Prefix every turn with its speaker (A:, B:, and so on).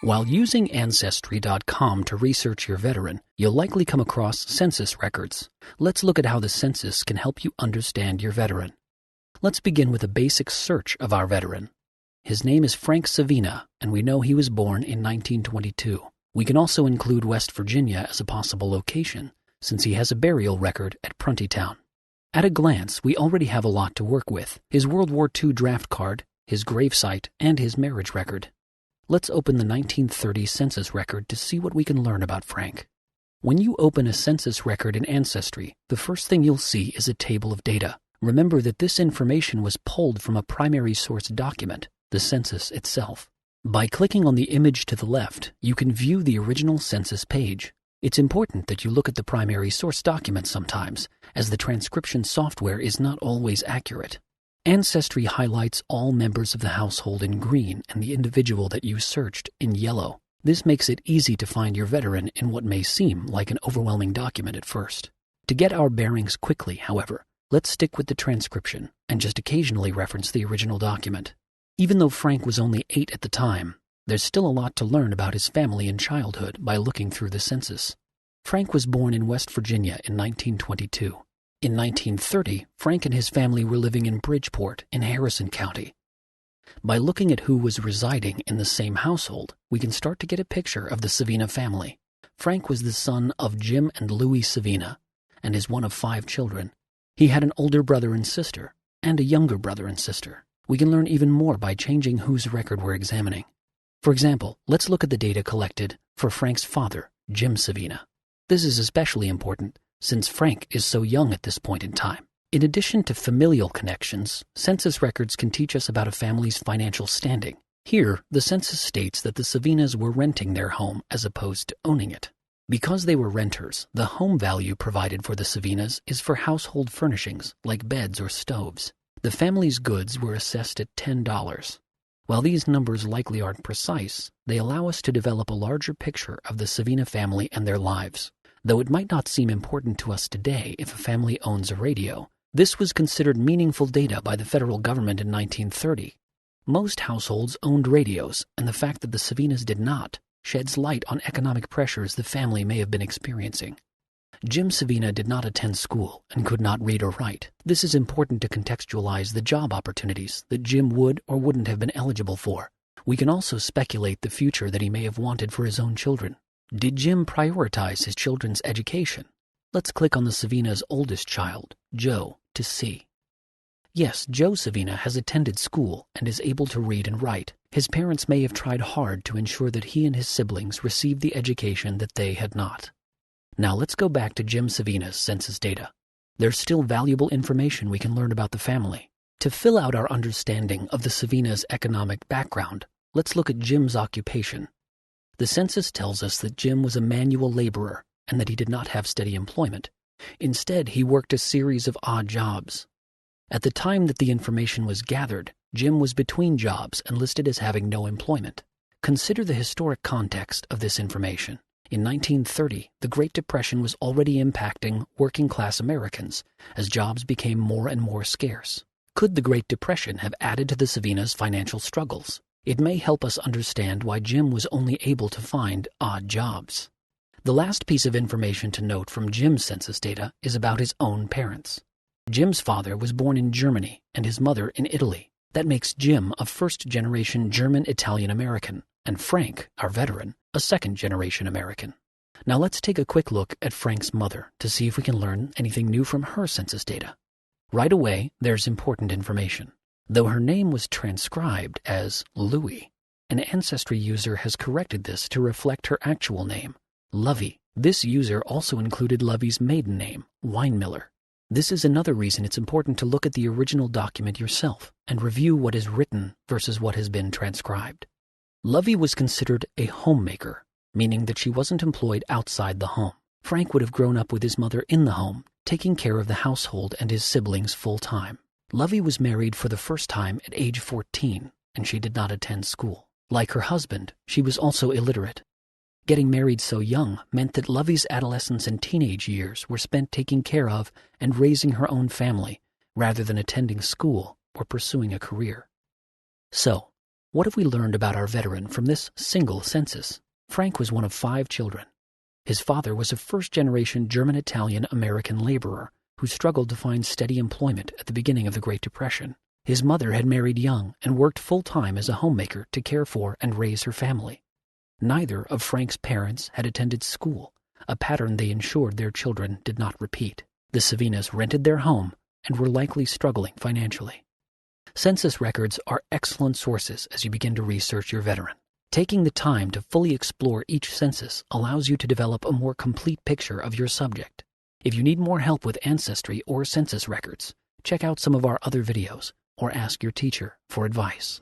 A: While using Ancestry.com to research your veteran, you'll likely come across census records. Let's look at how the census can help you understand your veteran. Let's begin with a basic search of our veteran. His name is Frank Savina, and we know he was born in 1922. We can also include West Virginia as a possible location, since he has a burial record at Pruntytown. At a glance, we already have a lot to work with: his World War II draft card, his gravesite, and his marriage record. Let's open the 1930 census record to see what we can learn about Frank. When you open a census record in Ancestry, the first thing you'll see is a table of data. Remember that this information was pulled from a primary source document, the census itself. By clicking on the image to the left, you can view the original census page. It's important that you look at the primary source document sometimes, as the transcription software is not always accurate. Ancestry highlights all members of the household in green and the individual that you searched in yellow. This makes it easy to find your veteran in what may seem like an overwhelming document at first. To get our bearings quickly, however, let's stick with the transcription and just occasionally reference the original document. Even though Frank was only 8 at the time, there's still a lot to learn about his family and childhood by looking through the census. Frank was born in West Virginia in 1922. In 1930, Frank and his family were living in Bridgeport in Harrison County. By looking at who was residing in the same household, we can start to get a picture of the Savina family. Frank was the son of Jim and Louis Savina and is one of 5 children. He had an older brother and sister, and a younger brother and sister. We can learn even more by changing whose record we're examining. For example, let's look at the data collected for Frank's father, Jim Savina. This is especially important since Frank is so young at this point in time. In addition to familial connections, census records can teach us about a family's financial standing. Here, the census states that the Savinas were renting their home as opposed to owning it. Because they were renters, the home value provided for the Savinas is for household furnishings like beds or stoves. The family's goods were assessed at $10. While these numbers likely aren't precise, they allow us to develop a larger picture of the Savina family and their lives. Though it might not seem important to us today if a family owns a radio, this was considered meaningful data by the federal government in 1930. Most households owned radios, and the fact that the Savinas did not sheds light on economic pressures the family may have been experiencing. Jim Savina did not attend school and could not read or write. This is important to contextualize the job opportunities that Jim would or wouldn't have been eligible for. We can also speculate the future that he may have wanted for his own children. Did Jim prioritize his children's education? Let's click on the Savina's oldest child, Joe, to see. Yes, Joe Savina has attended school and is able to read and write. His parents may have tried hard to ensure that he and his siblings received the education that they had not. Now let's go back to Jim Savina's census data. There's still valuable information we can learn about the family. To fill out our understanding of the Savina's economic background, let's look at Jim's occupation. The census tells us that Jim was a manual laborer and that he did not have steady employment. Instead, he worked a series of odd jobs. At the time that the information was gathered, Jim was between jobs and listed as having no employment. Consider the historic context of this information. In 1930, the Great Depression was already impacting working-class Americans as jobs became more and more scarce. Could the Great Depression have added to the Savina's financial struggles? It may help us understand why Jim was only able to find odd jobs. The last piece of information to note from Jim's census data is about his own parents. Jim's father was born in Germany and his mother in Italy. That makes Jim a first-generation German-Italian-American, and Frank, our veteran, a second-generation American. Now let's take a quick look at Frank's mother to see if we can learn anything new from her census data. Right away, there's important information. Though her name was transcribed as Louis, an Ancestry user has corrected this to reflect her actual name, Lovey. This user also included Lovey's maiden name, Weinmiller. This is another reason it's important to look at the original document yourself and review what is written versus what has been transcribed. Lovey was considered a homemaker, meaning that she wasn't employed outside the home. Frank would have grown up with his mother in the home, taking care of the household and his siblings full-time. Lovey was married for the first time at age 14, and she did not attend school. Like her husband, she was also illiterate. Getting married so young meant that Lovey's adolescence and teenage years were spent taking care of and raising her own family, rather than attending school or pursuing a career. So, What have we learned about our veteran from this single census? Frank was one of 5 children. His father was a first-generation German-Italian-American laborer who struggled to find steady employment at the beginning of the Great Depression. His mother had married young and worked full-time as a homemaker to care for and raise her family. Neither of Frank's parents had attended school, a pattern they ensured their children did not repeat. The Savinas rented their home and were likely struggling financially. Census records are excellent sources as you begin to research your veteran. Taking the time to fully explore each census allows you to develop a more complete picture of your subject. If you need more help with Ancestry or census records, check out some of our other videos or ask your teacher for advice.